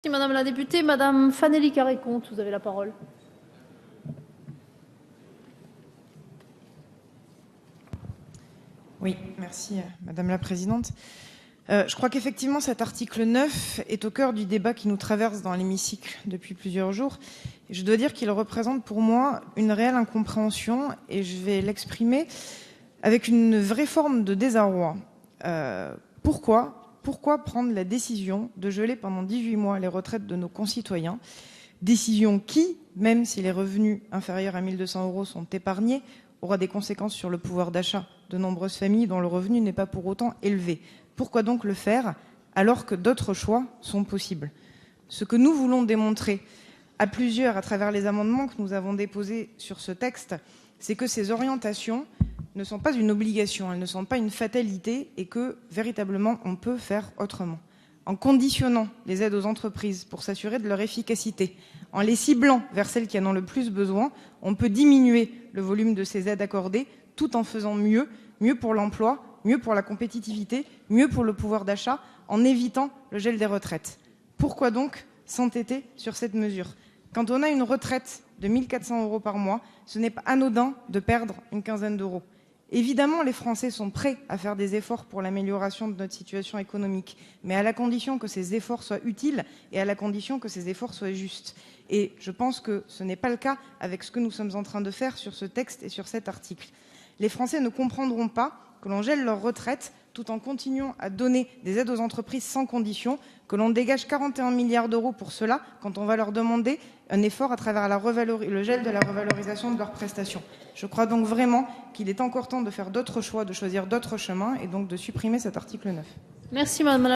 Merci Madame la députée. Madame Fanélie Carré-Comte, vous avez la parole. Oui, merci Madame la Présidente. Je crois qu'effectivement cet article 9 est au cœur du débat qui nous traverse dans l'hémicycle depuis plusieurs jours. Et je dois dire qu'il représente pour moi une réelle incompréhension et je vais l'exprimer avec une vraie forme de désarroi. Pourquoi prendre la décision de geler pendant 18 mois les retraites de nos concitoyens, décision qui, même si les revenus inférieurs à 1 200 € sont épargnés, aura des conséquences sur le pouvoir d'achat de nombreuses familles dont le revenu n'est pas pour autant élevé. Pourquoi donc le faire alors que d'autres choix sont possibles? Ce que nous voulons démontrer à plusieurs à travers les amendements que nous avons déposés sur ce texte, c'est que ces orientations ne sont pas une obligation, elles ne sont pas une fatalité et que véritablement on peut faire autrement. En conditionnant les aides aux entreprises pour s'assurer de leur efficacité, en les ciblant vers celles qui en ont le plus besoin, on peut diminuer le volume de ces aides accordées tout en faisant mieux pour l'emploi, mieux pour la compétitivité, mieux pour le pouvoir d'achat, en évitant le gel des retraites. Pourquoi donc s'entêter sur cette mesure? Quand on a une retraite de 1 400 € par mois, ce n'est pas anodin de perdre une quinzaine d'euros. Évidemment, les Français sont prêts à faire des efforts pour l'amélioration de notre situation économique, mais à la condition que ces efforts soient utiles et à la condition que ces efforts soient justes. Et je pense que ce n'est pas le cas avec ce que nous sommes en train de faire sur ce texte et sur cet article. Les Français ne comprendront pas que l'on gèle leur retraite tout en continuant à donner des aides aux entreprises sans condition, que l'on dégage 41 milliards d'euros pour cela quand on va leur demander un effort à travers le gel de la revalorisation de leurs prestations. Je crois donc vraiment qu'il est encore temps de faire d'autres choix, de choisir d'autres chemins et donc de supprimer cet article 9. Merci Madame